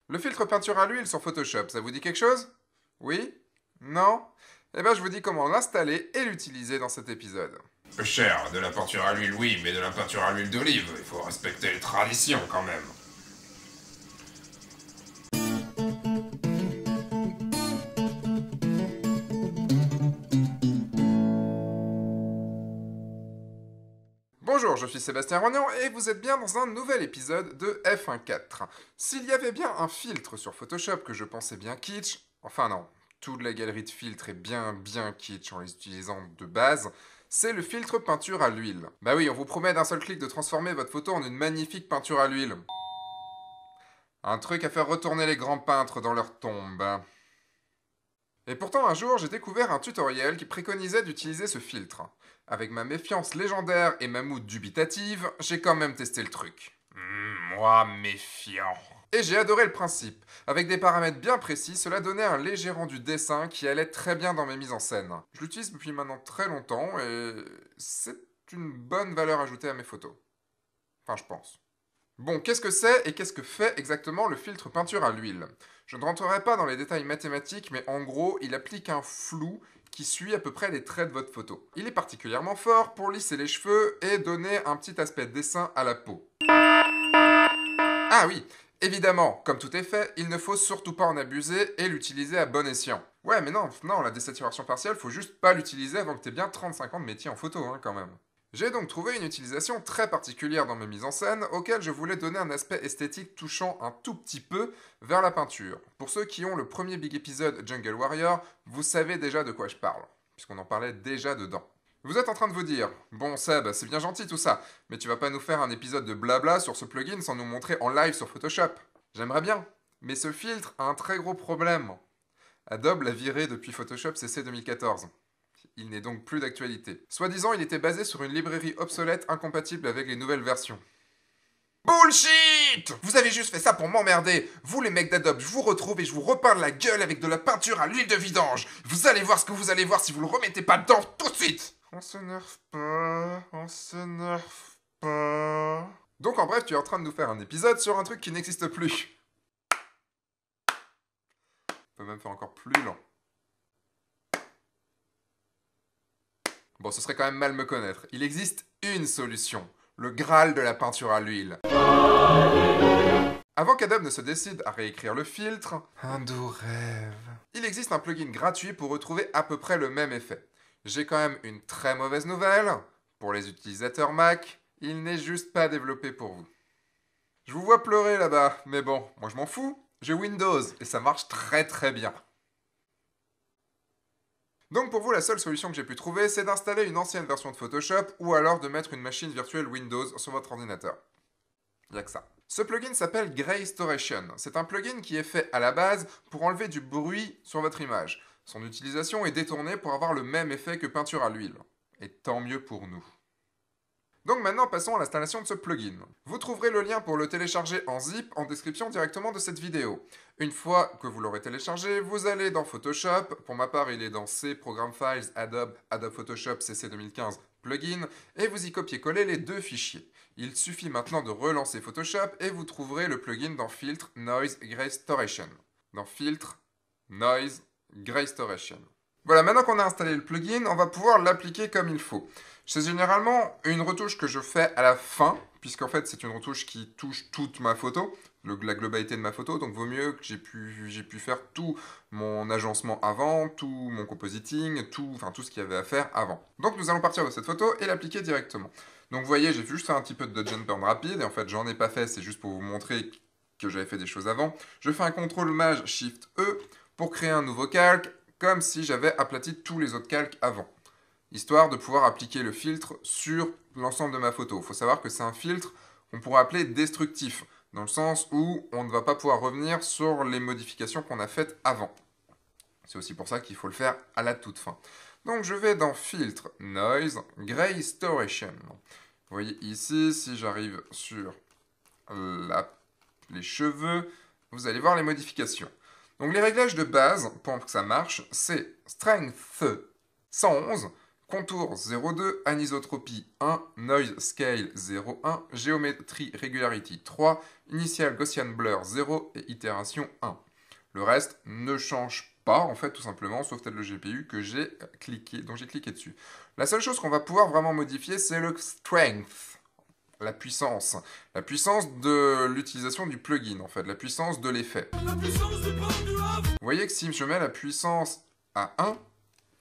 Le filtre peinture à l'huile sur Photoshop, ça vous dit quelque chose? Oui? Non? Eh ben je vous dis comment l'installer et l'utiliser dans cet épisode. Cher, de la peinture à l'huile, oui, mais de la peinture à l'huile d'olive, il faut respecter les traditions quand même. Bonjour, je suis Sébastien Rognan et vous êtes bien dans un nouvel épisode de F1.4. S'il y avait bien un filtre sur Photoshop que je pensais bien kitsch, enfin non, toute la galerie de filtres est bien kitsch en les utilisant de base, c'est le filtre peinture à l'huile. Bah oui, on vous promet d'un seul clic de transformer votre photo en une magnifique peinture à l'huile. Un truc à faire retourner les grands peintres dans leur tombe. Et pourtant, un jour, j'ai découvert un tutoriel qui préconisait d'utiliser ce filtre. Avec ma méfiance légendaire et ma mood dubitative, j'ai quand même testé le truc. Moi, méfiant. Et j'ai adoré le principe. Avec des paramètres bien précis, cela donnait un léger rendu dessin qui allait très bien dans mes mises en scène. Je l'utilise depuis maintenant très longtemps et c'est une bonne valeur ajoutée à mes photos. Enfin, je pense. Bon, qu'est-ce que c'est et qu'est-ce que fait exactement le filtre peinture à l'huile? Je ne rentrerai pas dans les détails mathématiques, mais en gros, il applique un flou qui suit à peu près les traits de votre photo. Il est particulièrement fort pour lisser les cheveux et donner un petit aspect de dessin à la peau. Ah oui, évidemment, comme tout est fait, il ne faut surtout pas en abuser et l'utiliser à bon escient. Ouais, mais non, la désaturation partielle, faut juste pas l'utiliser avant que t'aies bien 35 ans de métier en photo, hein, quand même. J'ai donc trouvé une utilisation très particulière dans mes mises en scène, auquel je voulais donner un aspect esthétique touchant un tout petit peu vers la peinture. Pour ceux qui ont le premier big épisode Jungle Warrior, vous savez déjà de quoi je parle, puisqu'on en parlait déjà dedans. Vous êtes en train de vous dire, bon Seb, c'est bien gentil tout ça, mais tu vas pas nous faire un épisode de blabla sur ce plugin sans nous montrer en live sur Photoshop. J'aimerais bien, mais ce filtre a un très gros problème. Adobe l'a viré depuis Photoshop CC 2014. Il n'est donc plus d'actualité. Soi-disant, il était basé sur une librairie obsolète incompatible avec les nouvelles versions. Bullshit! Vous avez juste fait ça pour m'emmerder. Vous les mecs d'Adobe, je vous retrouve et je vous repeins la gueule avec de la peinture à l'huile de vidange. Vous allez voir ce que vous allez voir si vous le remettez pas dedans tout de suite. On s'énerve pas, on s'énerve pas. Donc en bref, tu es en train de nous faire un épisode sur un truc qui n'existe plus. On peut même faire encore plus lent. Bon, ce serait quand même mal me connaître. Il existe une solution. Le Graal de la peinture à l'huile. Avant qu'Adobe ne se décide à réécrire le filtre, un doux rêve. Il existe un plugin gratuit pour retrouver à peu près le même effet. J'ai quand même une très mauvaise nouvelle. Pour les utilisateurs Mac, il n'est juste pas développé pour vous. Je vous vois pleurer là-bas, mais bon, moi je m'en fous. J'ai Windows et ça marche très bien. Donc pour vous, la seule solution que j'ai pu trouver, c'est d'installer une ancienne version de Photoshop ou alors de mettre une machine virtuelle Windows sur votre ordinateur. Y'a que ça. Ce plugin s'appelle Graystoration. C'est un plugin qui est fait à la base pour enlever du bruit sur votre image. Son utilisation est détournée pour avoir le même effet que peinture à l'huile. Et tant mieux pour nous. Donc maintenant, passons à l'installation de ce plugin. Vous trouverez le lien pour le télécharger en zip en description directement de cette vidéo. Une fois que vous l'aurez téléchargé, vous allez dans Photoshop. Pour ma part, il est dans C, Program Files, Adobe, Adobe Photoshop, CC 2015, Plugin, et vous y copiez-collez les deux fichiers. Il suffit maintenant de relancer Photoshop et vous trouverez le plugin dans Filtre, Noise, Graystoration. Dans Filtre, Noise, Graystoration. Voilà, maintenant qu'on a installé le plugin, on va pouvoir l'appliquer comme il faut. C'est généralement une retouche que je fais à la fin, puisqu'en fait c'est une retouche qui touche toute ma photo, la globalité de ma photo, donc vaut mieux que j'ai pu faire tout mon agencement avant, tout mon compositing, tout ce qu'il y avait à faire avant. Donc nous allons partir de cette photo et l'appliquer directement. Donc vous voyez, j'ai juste fait un petit peu de dodge and burn rapide, et en fait j'en ai pas fait, c'est juste pour vous montrer que j'avais fait des choses avant. Je fais un CTRL Maj Shift E pour créer un nouveau calque, comme si j'avais aplati tous les autres calques avant, histoire de pouvoir appliquer le filtre sur l'ensemble de ma photo. Il faut savoir que c'est un filtre qu'on pourrait appeler destructif, dans le sens où on ne va pas pouvoir revenir sur les modifications qu'on a faites avant. C'est aussi pour ça qu'il faut le faire à la toute fin. Donc je vais dans Filtre, Noise, Graystoration. Vous voyez ici, si j'arrive sur les cheveux, vous allez voir les modifications. Donc les réglages de base, pour que ça marche, c'est Strength 111, Contour 0,2, anisotropie 1, noise scale 0,1, géométrie regularity 3, initial Gaussian blur 0 et itération 1. Le reste ne change pas, en fait, tout simplement, sauf peut-être le GPU que j'ai cliqué, dont j'ai cliqué dessus. La seule chose qu'on va pouvoir vraiment modifier, c'est le strength, la puissance de l'utilisation du plugin, en fait, la puissance de l'effet. Vous voyez que si je mets la puissance à 1,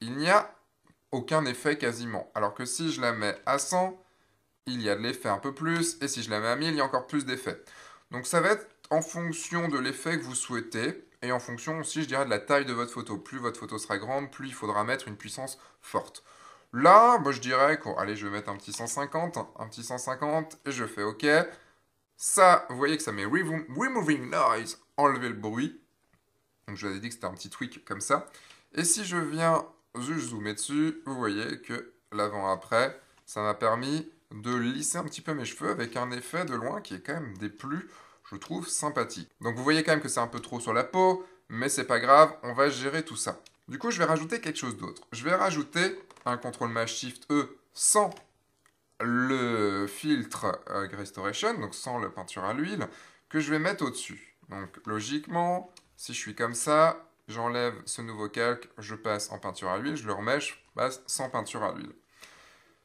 il n'y a aucun effet quasiment. Alors que si je la mets à 100, il y a de l'effet un peu plus, et si je la mets à 1000, il y a encore plus d'effet. Donc ça va être en fonction de l'effet que vous souhaitez, et en fonction aussi, je dirais, de la taille de votre photo. Plus votre photo sera grande, plus il faudra mettre une puissance forte. Là, moi je dirais que, allez, je vais mettre un petit 150, et je fais OK. Ça, vous voyez que ça met Removing Noise, enlever le bruit. Donc je vous avais dit que c'était un petit tweak comme ça. Et si je viens juste zoomer dessus, vous voyez que l'avant-après, ça m'a permis de lisser un petit peu mes cheveux avec un effet de loin qui est quand même des plus, je trouve, sympathiques. Donc vous voyez quand même que c'est un peu trop sur la peau, mais c'est pas grave, on va gérer tout ça. Du coup, je vais rajouter quelque chose d'autre. Je vais rajouter un CTRL-MAJ-SHIFT-E sans le filtre Greystoration, donc sans la peinture à l'huile, que je vais mettre au-dessus. Donc logiquement, si je suis comme ça, j'enlève ce nouveau calque, je passe en peinture à l'huile, je le remets, je passe sans peinture à l'huile.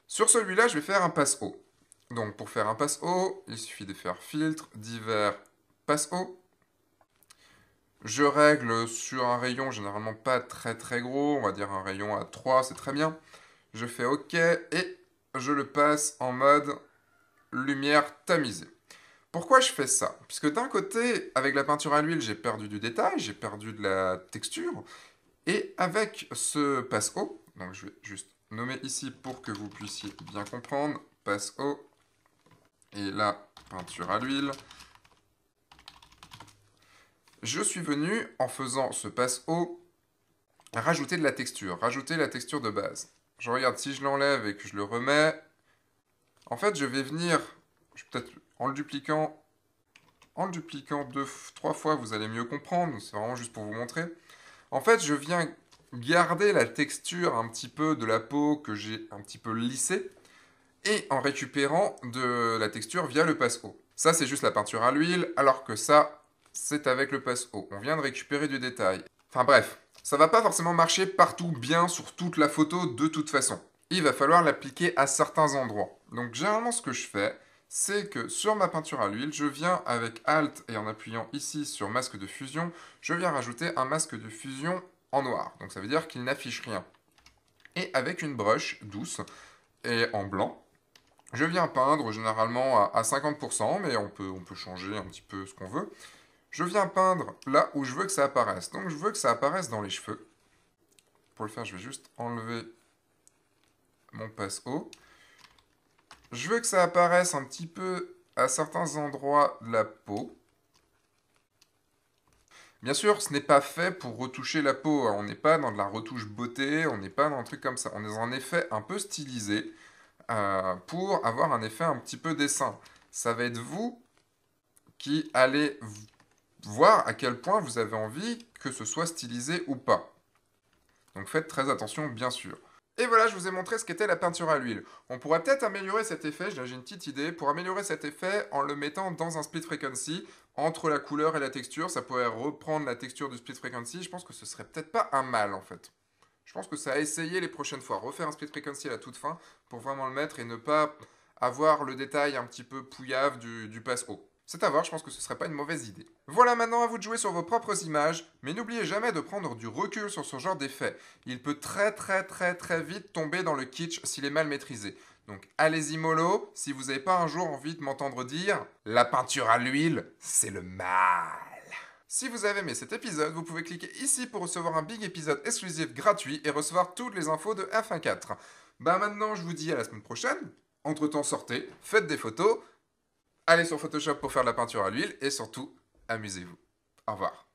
Sur celui-là, je vais faire un passe haut. Donc pour faire un passe haut, il suffit de faire filtre, divers, passe haut. Je règle sur un rayon généralement pas très très gros, on va dire un rayon à 3, c'est très bien. Je fais OK et je le passe en mode lumière tamisée. Pourquoi je fais ça? Puisque d'un côté, avec la peinture à l'huile, j'ai perdu du détail, j'ai perdu de la texture. Et avec ce passe haut, donc je vais juste nommer ici pour que vous puissiez bien comprendre, passe haut, et là, peinture à l'huile. Je suis venu, en faisant ce passe haut, rajouter de la texture, rajouter la texture de base. Je regarde, si je l'enlève et que je le remets, en fait, je vais venir, peut-être en le dupliquant 2-3 fois, vous allez mieux comprendre, c'est vraiment juste pour vous montrer. En fait, je viens garder la texture un petit peu de la peau que j'ai un petit peu lissée, et en récupérant de la texture via le passe haut. Ça, c'est juste la peinture à l'huile, alors que ça, c'est avec le passe haut. On vient de récupérer du détail. Enfin bref, ça va pas forcément marcher partout bien sur toute la photo de toute façon. Il va falloir l'appliquer à certains endroits. Donc généralement, ce que je fais, c'est que sur ma peinture à l'huile, je viens avec Alt et en appuyant ici sur masque de fusion, je viens rajouter un masque de fusion en noir. Donc ça veut dire qu'il n'affiche rien. Et avec une brush douce et en blanc, je viens peindre généralement à 50%, mais on peut changer un petit peu ce qu'on veut. Je viens peindre là où je veux que ça apparaisse. Donc je veux que ça apparaisse dans les cheveux. Pour le faire, je vais juste enlever mon passe haut. Je veux que ça apparaisse un petit peu à certains endroits de la peau. Bien sûr, ce n'est pas fait pour retoucher la peau. On n'est pas dans de la retouche beauté, on n'est pas dans un truc comme ça. On est dans un effet un peu stylisé pour avoir un effet un petit peu dessin. Ça va être vous qui allez voir à quel point vous avez envie que ce soit stylisé ou pas. Donc faites très attention, bien sûr. Et voilà, je vous ai montré ce qu'était la peinture à l'huile. On pourrait peut-être améliorer cet effet, j'ai une petite idée, pour améliorer cet effet en le mettant dans un split frequency, entre la couleur et la texture, ça pourrait reprendre la texture du split frequency, je pense que ce serait peut-être pas un mal en fait. Je pense que ça a essayé les prochaines fois, refaire un split frequency à la toute fin, pour vraiment le mettre et ne pas avoir le détail un petit peu pouillave du passe haut. C'est à voir, je pense que ce serait pas une mauvaise idée. Voilà, maintenant à vous de jouer sur vos propres images, mais n'oubliez jamais de prendre du recul sur ce genre d'effet. Il peut très vite tomber dans le kitsch s'il est mal maîtrisé. Donc allez-y mollo, si vous n'avez pas un jour envie de m'entendre dire « La peinture à l'huile, c'est le mal ». Si vous avez aimé cet épisode, vous pouvez cliquer ici pour recevoir un big épisode exclusif gratuit et recevoir toutes les infos de F1.4. Bah maintenant, je vous dis à la semaine prochaine. Entre-temps, sortez, faites des photos, allez sur Photoshop pour faire de la peinture à l'huile et surtout, amusez-vous. Au revoir.